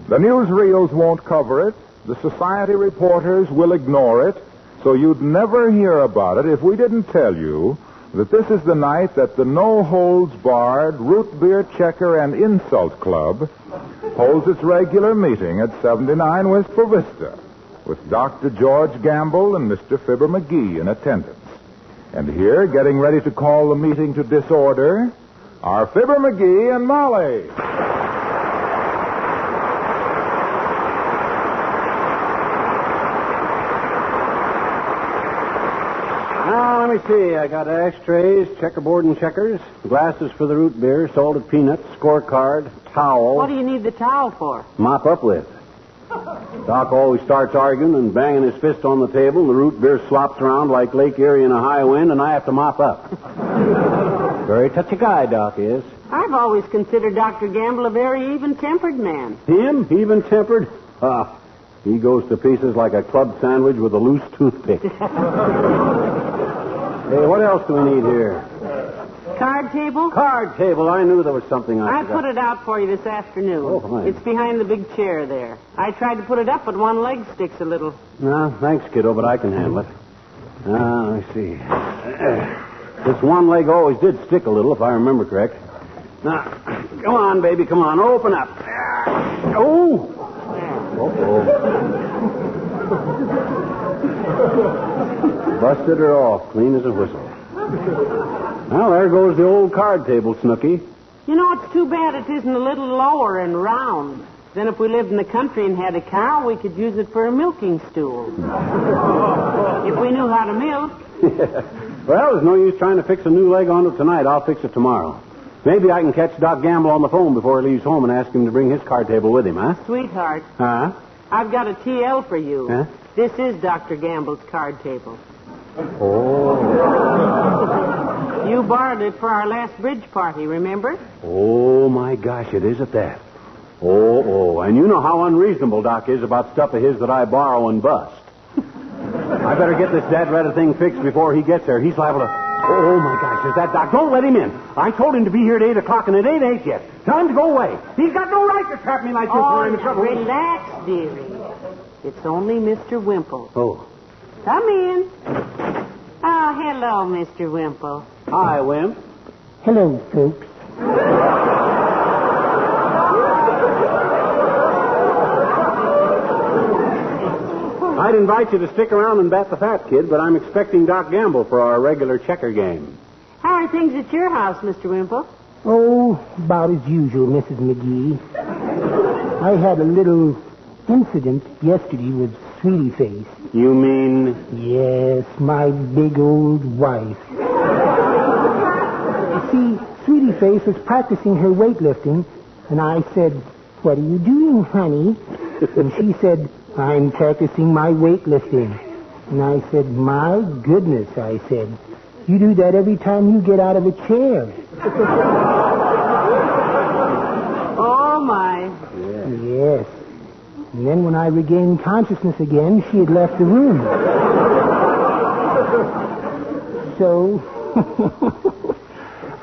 The newsreels won't cover it. The society reporters will ignore it. So you'd never hear about it if we didn't tell you that this is the night that the no-holds-barred Root Beer Checker and Insult Club holds its regular meeting at 79 Wistful Vista with Dr. George Gamble and Mr. Fibber McGee in attendance. And here, getting ready to call the meeting to disorder, are Fibber McGee and Molly. Now, let me see. I got ashtrays, checkerboard and checkers, glasses for the root beer, salted peanuts, scorecard, towel. What do you need the towel for? Mop up with. Doc always starts arguing and banging his fist on the table, and the root beer slops around like Lake Erie in a high wind, and I have to mop up. Very touchy guy, Doc is. I've always considered Dr. Gamble a very even-tempered man. Him? Even-tempered? He goes to pieces like a club sandwich with a loose toothpick. Hey, what else do we need here? Card table? Card table. I knew there was something I forgot. put it out for you this afternoon. Oh, fine. It's behind the big chair there. I tried to put it up, but one leg sticks a little. No, thanks, kiddo, but I can handle it. Let me see. This one leg always did stick a little, if I remember correct. Now, come on, baby, come on. Open up. Oh! Uh-oh. Busted her off, clean as a whistle. Well, there goes the old card table, Snooky. You know, it's too bad it isn't a little lower and round. Then if we lived in the country and had a cow, we could use it for a milking stool. If we knew how to milk. Well, there's no use trying to fix a new leg on it tonight. I'll fix it tomorrow. Maybe I can catch Doc Gamble on the phone before he leaves home and ask him to bring his card table with him, huh? Sweetheart. Huh? I've got a TL for you. Huh? This is Dr. Gamble's card table. Oh. You borrowed it for our last bridge party, remember? Oh, my gosh, it is at that. Oh. And you know how unreasonable Doc is about stuff of his that I borrow and bust. I better get this dad-ratted thing fixed before he gets there. He's liable to... Oh, my gosh, is that Doc? Don't let him in. I told him to be here at 8 o'clock, and it ain't 8 yet. Tell him to go away. He's got no right to trap me like this when I'm in trouble. Relax, dearie. It's only Mr. Wimple. Oh. Come in. Oh, hello, Mr. Wimple. Hi, Wimp. Hello, folks. I'd invite you to stick around and bat the fat kid, but I'm expecting Doc Gamble for our regular checker game. How are things at your house, Mr. Wimple? Oh, about as usual, Mrs. McGee. I had a little incident yesterday with Sweetie Face. You mean? Yes, my big old wife. You see, Sweetie Face was practicing her weightlifting, and I said, "What are you doing, honey?" And she said, "I'm practicing my weightlifting." And I said, "My goodness," I said, "you do that every time you get out of a chair." Oh, my. Yes. And then when I regained consciousness again, she had left the room. So,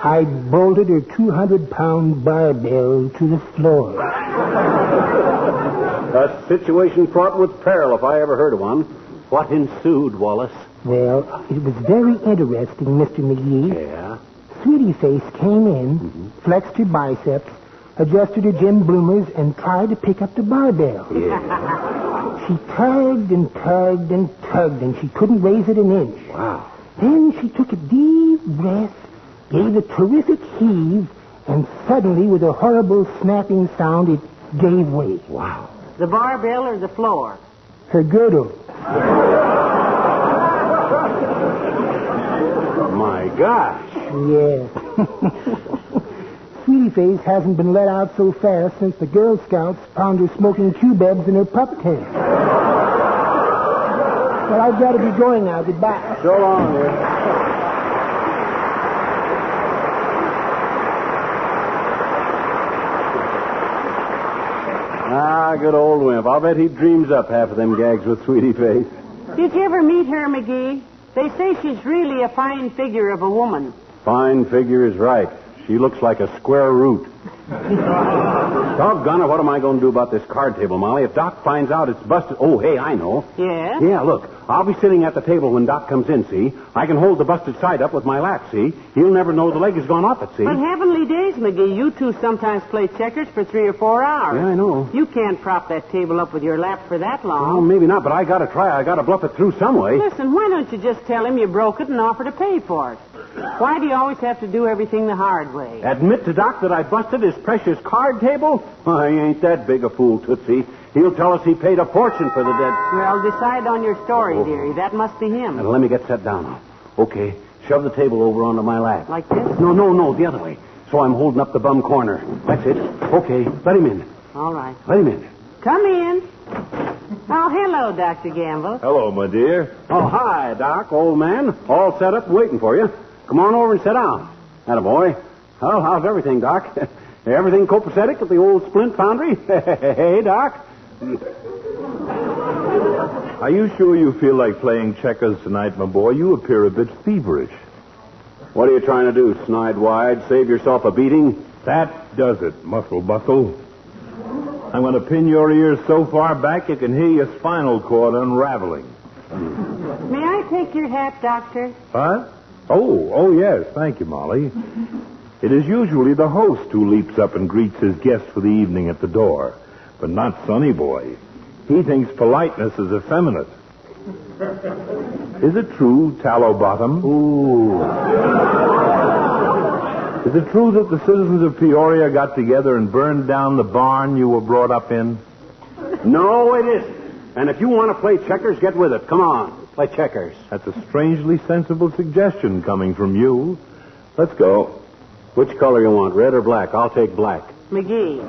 I bolted her 200-pound barbell to the floor. A situation fraught with peril, if I ever heard of one. What ensued, Wallace? Well, it was very interesting, Mr. McGee. Yeah? Sweetie Face came in, flexed her biceps, adjusted her gym bloomers, and tried to pick up the barbell. Yeah. She tugged and tugged and tugged, and she couldn't raise it an inch. Wow. Then she took a deep breath, gave a terrific heave, and suddenly, with a horrible snapping sound, it gave way. Wow. The barbell or the floor? Her girdle. My gosh. Yes. Sweetie Face hasn't been let out so fast since the Girl Scouts found her smoking cubebs in her pup tent. Well, I've got to be going now. Goodbye. So long, dear. Good old Wimp. I'll bet he dreams up half of them gags with Sweetie Face. Did you ever meet her, McGee? They say she's really a fine figure of a woman. Fine figure is right. She looks like a square root. Doggone it, what am I going to do about this card table, Molly? If Doc finds out it's busted... Oh, hey, I know. Yes? Yeah, look, I'll be sitting at the table when Doc comes in, see? I can hold the busted side up with my lap, see? He'll never know the leg has gone off it, see? But heavenly days, McGee, you two sometimes play checkers for 3 or 4 hours. Yeah, I know. You can't prop that table up with your lap for that long. Well, maybe not, but I got to try. I got to bluff it through some way. Listen, why don't you just tell him you broke it and offer to pay for it? Why do you always have to do everything the hard way? Admit to Doc that I busted his precious card table? I ain't that big a fool, Tootsie. He'll tell us he paid a fortune for the dead. Well, decide on your story, dearie. That must be him. Now, let me get set down. Okay, shove the table over onto my lap. Like this? No, the other way. So I'm holding up the bum corner. That's it. Okay, let him in. All right. Let him in. Come in. Oh, hello, Dr. Gamble. Hello, my dear. Oh, hi, Doc, old man. All set up waiting for you. Come on over and sit down. Attaboy. Well, how's everything, Doc? Everything copacetic at the old splint foundry? Hey, Doc. Are you sure you feel like playing checkers tonight, my boy? You appear a bit feverish. What are you trying to do, snide wide? Save yourself a beating? That does it, muscle bustle. I'm going to pin your ears so far back you can hear your spinal cord unraveling. May I take your hat, Doctor? What? Oh, yes. Thank you, Molly. It is usually the host who leaps up and greets his guest for the evening at the door, but not Sonny Boy. He thinks politeness is effeminate. Is it true, Tallow Bottom? Ooh. Is it true that the citizens of Peoria got together and burned down the barn you were brought up in? No, it isn't. And if you want to play checkers, get with it. Come on, play checkers. That's a strangely sensible suggestion coming from you. Let's go. Which color you want, red or black? I'll take black. McGee.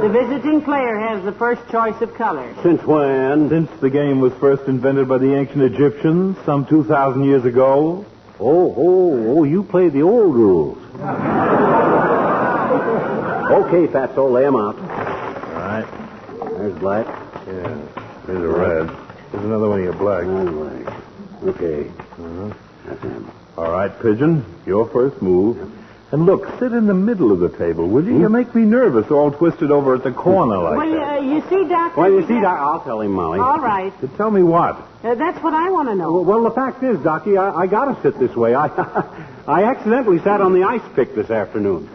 The visiting player has the first choice of color. Since when? Since the game was first invented by the ancient Egyptians some 2,000 years ago. Oh, you play the old rules. Okay, Fatso, lay 'em out. All right. There's black. Yeah. Here's a red. There's another one of your black. Black. Okay. Uh-huh. That's him. All right, Pigeon. Your first move. And look, sit in the middle of the table, will you? You make me nervous, all twisted over at the corner like that. Well, you see, Doctor... Well, you see, Doc, I'll tell him, Molly. All right. Tell me what? That's what I want to know. Well, the fact is, Docky, I got to sit this way. I accidentally sat on the ice pick this afternoon.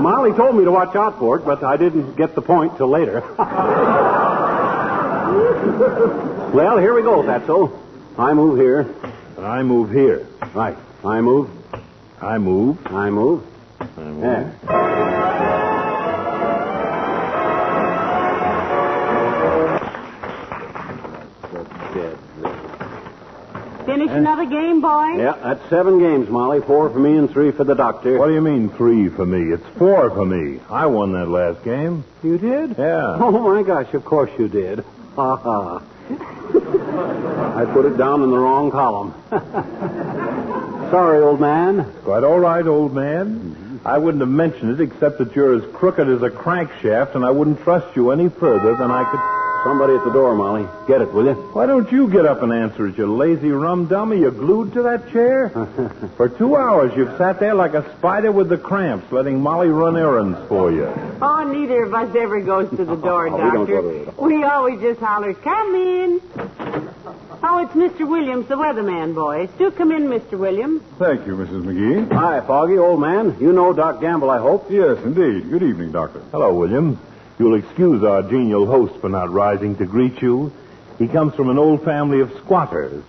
Molly told me to watch out for it, but I didn't get the point till later. Well, here we go, Fatso. I move here. And I move here. Right. I move. I move. I move. I move. There. Finish another game, boy? Yeah, that's 7 games, Molly. 4 for me and 3 for the doctor. What do you mean 3 for me? It's 4 for me. I won that last game. You did? Yeah. Oh, my gosh, of course you did. Ha ha. I put it down in the wrong column. Sorry, old man. Quite all right, old man. Mm-hmm. I wouldn't have mentioned it except that you're as crooked as a crankshaft, and I wouldn't trust you any further than I could... Somebody at the door, Molly. Get it, will you? Why don't you get up and answer it, you lazy rum dummy? You're glued to that chair? For 2 hours, you've sat there like a spider with the cramps, letting Molly run errands for you. Oh, neither of us ever goes to the door, We don't Doctor. go to it. We always just holler, come in. Oh, it's Mr. Williams, the weatherman, boys. Do come in, Mr. Williams. Thank you, Mrs. McGee. Hi, Foggy, old man. You know Doc Gamble, I hope. Yes, indeed. Good evening, Doctor. Hello, William. You'll excuse our genial host for not rising to greet you. He comes from an old family of squatters.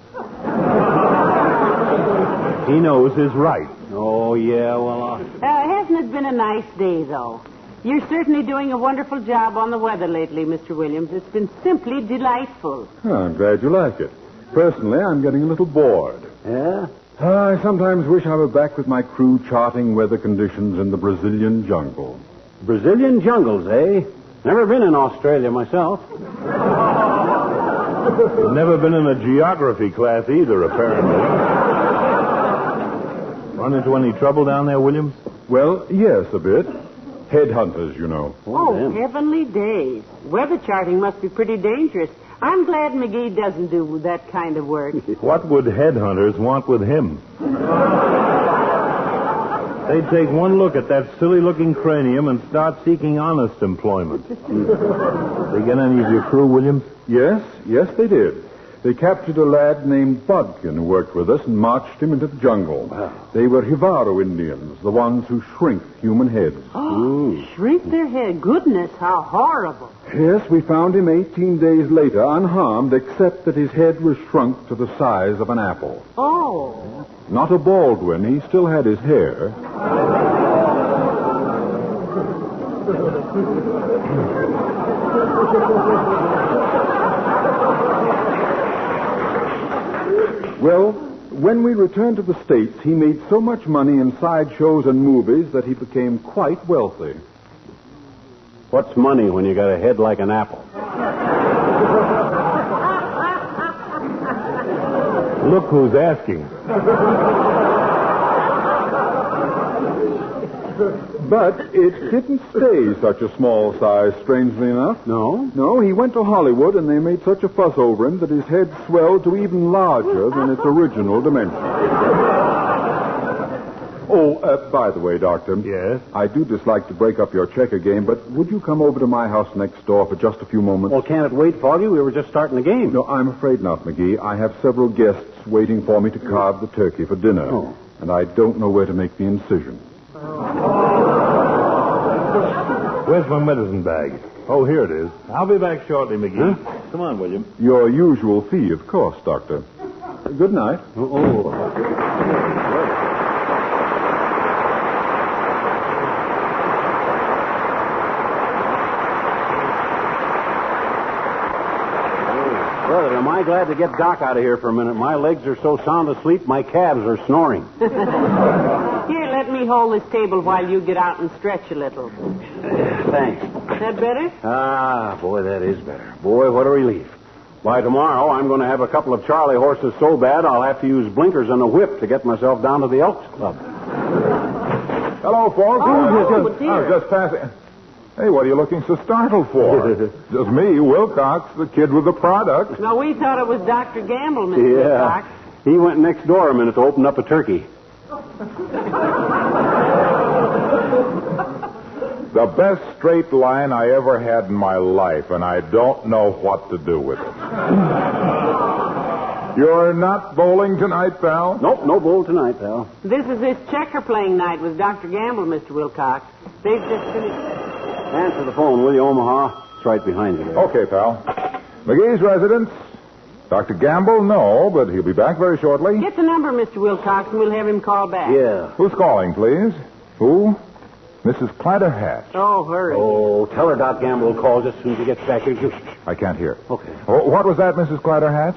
He knows his rights. Oh, yeah, well, Hasn't it been a nice day, though? You're certainly doing a wonderful job on the weather lately, Mr. Williams. It's been simply delightful. Oh, I'm glad you like it. Personally, I'm getting a little bored. Yeah? I sometimes wish I were back with my crew charting weather conditions in the Brazilian jungle. Brazilian jungles, eh? Never been in Australia myself. Never been in a geography class either, apparently. Run into any trouble down there, Williams? Well, yes, a bit. Headhunters, you know. Oh, damn. heavenly days. Weather charting must be pretty dangerous. I'm glad McGee doesn't do that kind of work. What would headhunters want with him? They'd take one look at that silly-looking cranium and start seeking honest employment. They get any of your crew, Williams? Yes, they did. They captured a lad named Bodkin who worked with us and marched him into the jungle. Wow. They were Jivaro Indians, the ones who shrink human heads. Oh, shrink their head. Goodness, how horrible. Yes, we found him 18 days later, unharmed, except that his head was shrunk to the size of an apple. Oh. Not a Baldwin. He still had his hair. Well, when we returned to the States, he made so much money in sideshows and movies that he became quite wealthy. What's money when you got a head like an apple? Look who's asking. But it didn't stay such a small size, strangely enough. No? No, he went to Hollywood, and they made such a fuss over him that his head swelled to even larger than its original dimensions. By the way, Doctor. Yes? I do dislike to break up your checker game, but would you come over to my house next door for just a few moments? Well, can't it wait, Foggy? We were just starting the game. No, I'm afraid not, McGee. I have several guests waiting for me to carve the turkey for dinner. Oh. And I don't know where to make the incision. Where's my medicine bag? Oh, here it is. I'll be back shortly, McGee. Huh? Come on, William. Your usual fee, of course, Doctor. Good night. Brother, am I glad to get Doc out of here for a minute. My legs are so sound asleep, my calves are snoring. Here, let me hold this table while you get out and stretch a little. Thanks. Is that better? Ah, boy, that is better. Boy, what a relief. By tomorrow, I'm going to have a couple of Charlie horses so bad I'll have to use blinkers and a whip to get myself down to the Elks Club. Hello, folks. Oh, dear. I was just passing. Hey, what are you looking so startled for? Just me, Wilcox, the kid with the product. No, we thought it was Dr. Gamble, Mr. Wilcox. He went next door a minute to open up a turkey. The best straight line I ever had in my life, and I don't know what to do with it. You're not bowling tonight, pal? Nope, no bowl tonight, pal. This is his checker playing night with Dr. Gamble, Mr. Wilcox. They've just finished. Answer the phone, will you, Omaha? It's right behind you there. Okay, pal. McGee's residence. Dr. Gamble, no, but he'll be back very shortly. Get the number, Mr. Wilcox, and we'll have him call back. Yeah. Who's calling, please? Who? Mrs. Clatterhatch. Oh, hurry. Oh, tell her Doc Gamble will call just as soon as he gets back here. I can't hear. Okay. Oh, what was that, Mrs. Clatterhatch?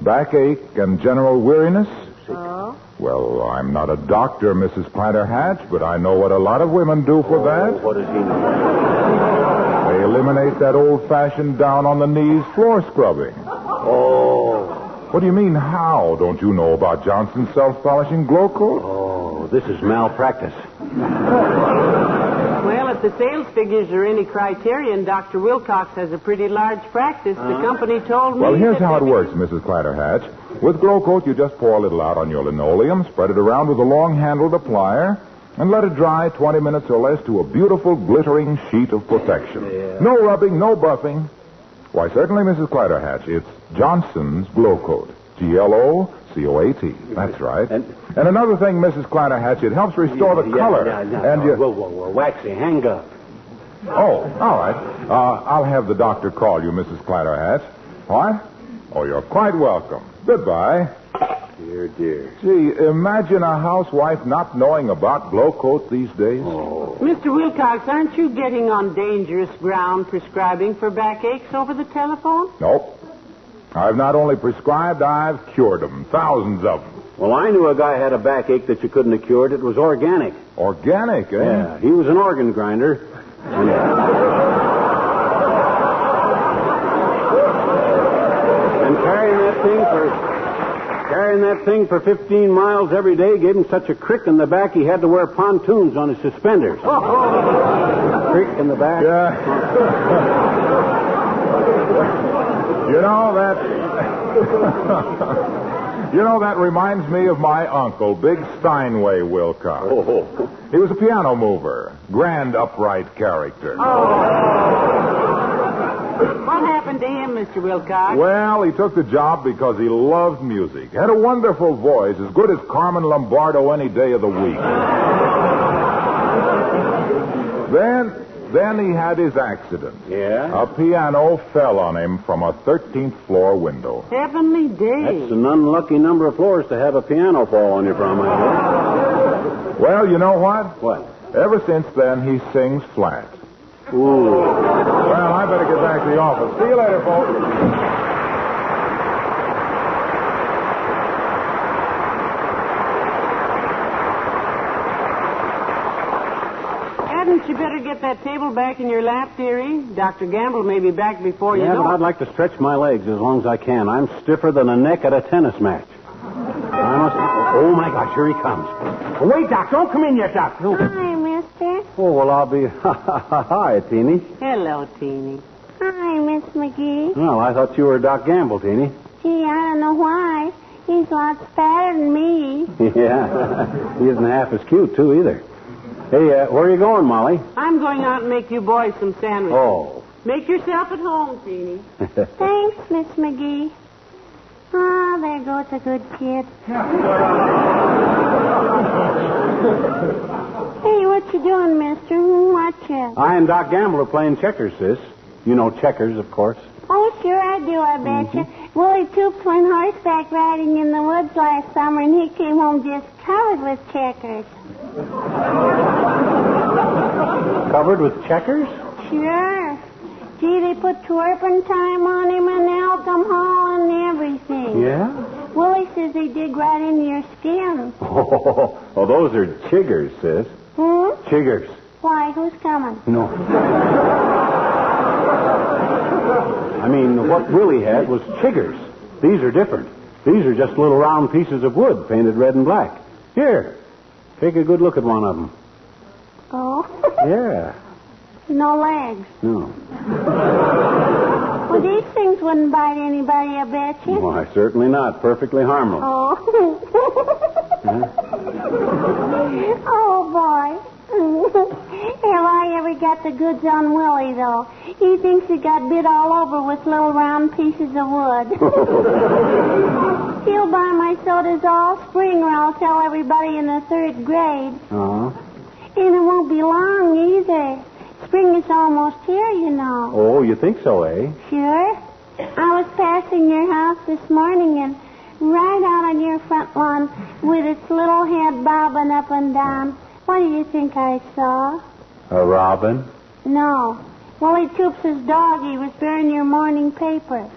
Backache and general weariness? Oh? Well, I'm not a doctor, Mrs. Clatterhatch, but I know what a lot of women do for that. What does he know? They eliminate that old-fashioned down-on-the-knees floor scrubbing. Oh. What do you mean, how? Don't you know about Johnson's self-polishing glow coat? Oh, this is malpractice. Well, if the sales figures are any criterion, Dr. Wilcox has a pretty large practice. The company told me. Well, here's that how it works, Mrs. Clatterhatch. With glow coat, you just pour a little out on your linoleum, spread it around with a long-handled applier, and let it dry 20 minutes or less to a beautiful, glittering sheet of perfection. Yeah. No rubbing, no buffing. Why, certainly, Mrs. Clatterhatch, it's Johnson's glow coat. G-L-O-C-O-A-T. That's right. And another thing, Mrs. Clatterhatch, it helps restore the color. And you... Whoa, waxy, hang up. Oh, all right. I'll have the doctor call you, Mrs. Clatterhatch. What? Oh, you're quite welcome. Goodbye. Dear, dear. Gee, imagine a housewife not knowing about glow coat these days. Oh. Mr. Wilcox, aren't you getting on dangerous ground prescribing for backaches over the telephone? Nope. I've not only prescribed, I've cured them. Thousands of them. Well, I knew a guy had a backache that you couldn't have cured. It was organic. Organic, eh? Yeah, he was an organ grinder. And carrying that thing for 15 miles every day gave him such a crick in the back he had to wear pontoons on his suspenders. Crick in the back. Yeah. You know, You know, that reminds me of my uncle, Big Steinway Wilcox. Oh. He was a piano mover, grand upright character. What happened to him, Mr. Wilcox? Well, he took the job because he loved music. Had a wonderful voice, as good as Carmen Lombardo any day of the week. Then he had his accident. Yeah? A piano fell on him from a 13th floor window. Heavenly days. That's an unlucky number of floors to have a piano fall on you from, I guess. Well, you know what? What? Ever since then, he sings flat. Ooh. Well, I better get back to the office. See you later, folks. Hadn't you better get that table back in your lap, dearie? Dr. Gamble may be back before you Yeah, know but it. I'd like to stretch my legs as long as I can. I'm stiffer than a neck at a tennis match. Oh, my gosh, here he comes. Oh, wait, Doc, don't come in yet, Doc. No. Hi, mister. Oh, well, I'll be... Hi, Teeny. Hello, Teeny. Hi, Miss McGee. Well, I thought you were Doc Gamble, Teeny. Gee, I don't know why. He's lots fatter than me. Yeah, he isn't half as cute, too, either. Hey, where are you going, Molly? I'm going out and make you boys some sandwiches. Oh. Make yourself at home, Teeny. Thanks, Miss McGee. Ah, there goes a good kid. Hey, what you doing, mister? Watcha. I and Doc Gamble are playing checkers, sis. You know checkers, of course. Oh, sure I do, I betcha. Willie Toops went horseback riding in the woods last summer, and he came home just covered with checkers. Covered with checkers? Sure. Gee, they put turpentine on him and alcohol and everything. Yeah? Willie says they dig right into your skin. Oh, those are chiggers, sis. Chiggers. Why, who's coming? No. I mean, what Willie had was chiggers. These are different. These are just little round pieces of wood painted red and black. Here, take a good look at one of them. Oh? Yeah. No legs. No. Well, these things wouldn't bite anybody, I bet you. Why, certainly not. Perfectly harmless. Oh. Oh, boy. Have I ever got the goods on Willie, though? He thinks he got bit all over with little round pieces of wood. He'll buy my sodas all spring, or I'll tell everybody in the 3rd grade. Uh-huh. And it won't be long, either. Spring is almost here, you know. Oh, you think so, eh? Sure. I was passing your house this morning, and right out on your front lawn, with its little head bobbing up and down, what do you think I saw? A robin? No. Willie Toops' dog. He was bearing your morning paper.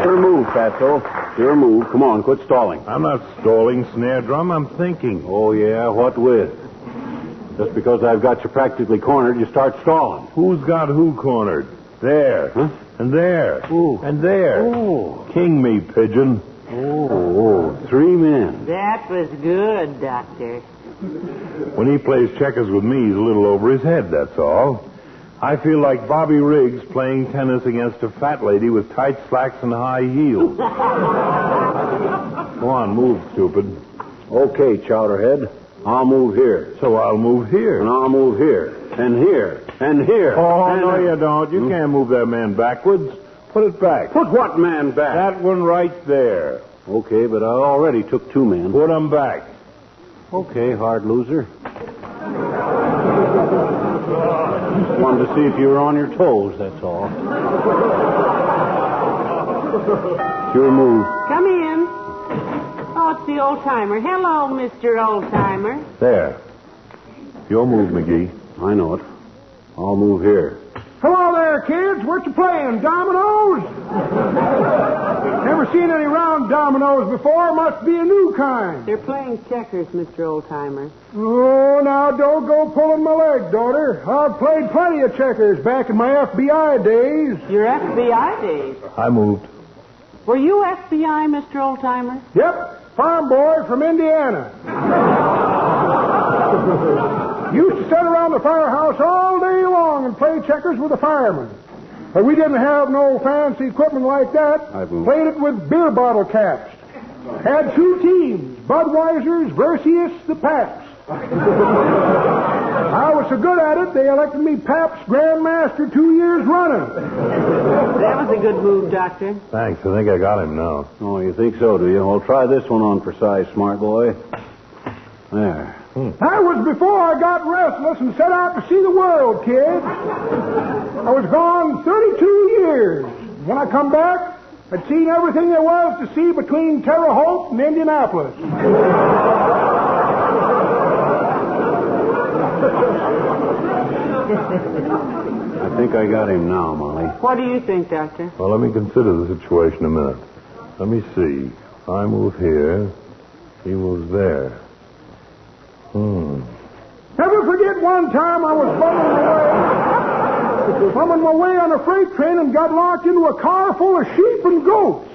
Your move, Fatso. Your move. Come on, quit stalling. I'm not stalling, Snare Drum. I'm thinking. Oh, yeah? What with? Just because I've got you practically cornered, you start stalling. Who's got who cornered? There. Huh? And there. Ooh. And there. Oh. King me, pigeon. Oh, 3 men. That was good, Doctor. When he plays checkers with me, he's a little over his head, that's all. I feel like Bobby Riggs playing tennis against a fat lady with tight slacks and high heels. Go on, move, stupid. Okay, Chowderhead. I'll move here. So I'll move here. And I'll move here. And here. And here. Oh, and no, you don't. You can't move that man backwards. Put it back. Put what man back? That one right there. Okay, but I already took 2 men. Put him back. Okay, hard loser. Wanted to see if you were on your toes, that's all. It's your move. Come in. Oh, it's the old-timer. Hello, Mr. Old-timer. There. Your move, McGee. I know it. I'll move here. Hello there, kids. What you playing, dominoes? Never seen any round dominoes before. Must be a new kind. They're playing checkers, Mr. Old-timer. Oh, now don't go pulling my leg, daughter. I've played plenty of checkers back in my FBI days. Your FBI days. I moved. Were you FBI, Mr. Old-timer? Yep, farm boy from Indiana. Used to sit around the firehouse all day long and play checkers with the firemen. But we didn't have no fancy equipment like that. Played it with beer bottle caps. Had 2 teams, Budweiser's versus the Paps. I was so good at it, they elected me Paps Grandmaster 2 years running. That was a good move, Doctor. Thanks. I think I got him now. Oh, you think so, do you? Well, try this one on for size, smart boy. There. That was before I got restless and set out to see the world, kid. I was gone 32 years. When I come back, I'd seen everything there was to see between Terre Haute and Indianapolis. I think I got him now, Molly. What do you think, Doctor? Well, let me consider the situation a minute. Let me see. I move here. He moves there. Never forget one time I was bumming my way on a freight train and got locked into a car full of sheep and goats.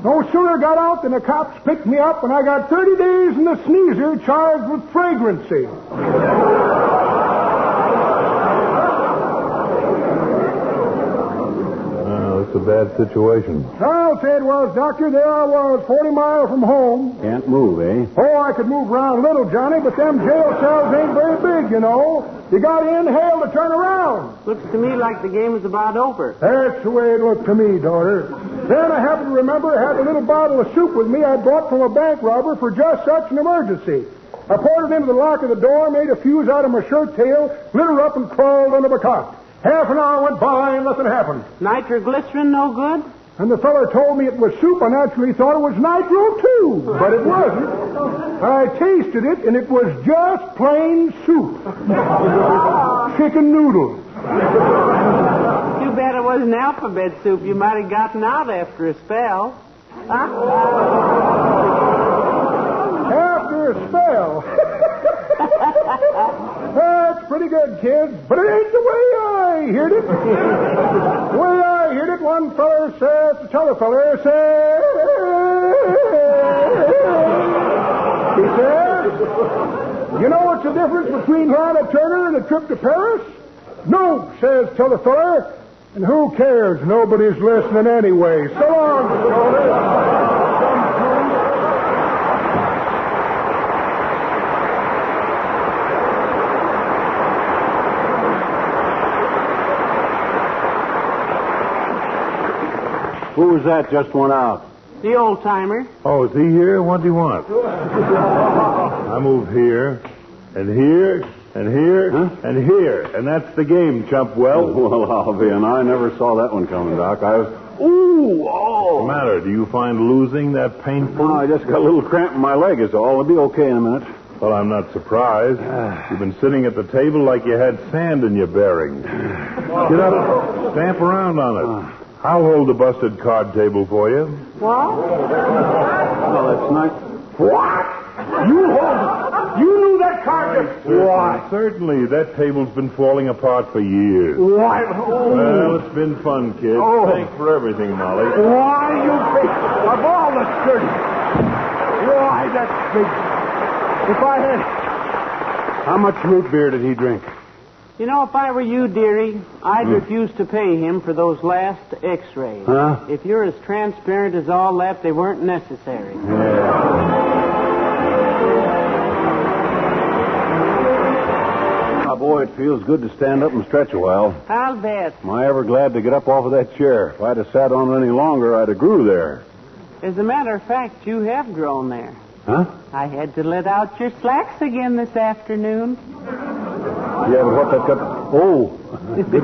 No sooner got out than the cops picked me up, and I got 30 days in the sneezer charged with fragrancy. That's a bad situation. I'll say it was, Doctor. There I was, 40 miles from home. Can't move, eh? Oh, I could move around a little, Johnny, but them jail cells ain't very big, you know. You got to inhale to turn around. Looks to me like the game is about over. That's the way it looked to me, daughter. Then I happened to remember I had a little bottle of soup with me I bought from a bank robber for just such an emergency. I poured it into the lock of the door, made a fuse out of my shirt tail, lit her up, and crawled under the cot. Half an hour went by and nothing happened. Nitroglycerin no good? And the feller told me it was soup. I naturally thought it was nitro, too. But it wasn't. I tasted it, and it was just plain soup. Chicken noodles. Too bad it wasn't alphabet soup. You might have gotten out after a spell. After a spell. That's pretty good, kids. But it ain't the way I heard it. The way I heard it, one feller says to t'other feller, he says, you know what's the difference between Lana Turner and a trip to Paris? No, says t'other feller. And who cares? Nobody's listening anyway. So long, Dakota. Who was that just went out? The old-timer. Oh, is he here? What do you want? I move here, and here, and here, and here. And that's the game, chump. Well, I'll be, and I never saw that one coming, Doc. I was... Ooh, what's the matter? Do you find losing that painful? No, I just got a little cramp in my leg is all. It'll be okay in a minute. Well, I'm not surprised. You've been sitting at the table like you had sand in your bearings. Get up, stamp around on it. I'll hold the busted card table for you. What? Well, that's nice. What? You hold it. You knew that card just... What? Certainly. That table's been falling apart for years. Why? Well, it's been fun, kid. Oh. Thanks for everything, Molly. Why, you big... Of all the skirts. Why, that's big... If I had... How much root beer did he drink? You know, if I were you, dearie, I'd refuse to pay him for those last x-rays. Huh? If you're as transparent as all that, they weren't necessary. Oh, boy, it feels good to stand up and stretch a while. I'll bet. Am I ever glad to get up off of that chair? If I'd have sat on it any longer, I'd have grew there. As a matter of fact, you have grown there. Huh? I had to let out your slacks again this afternoon. Yeah, but what that got... Oh, good night.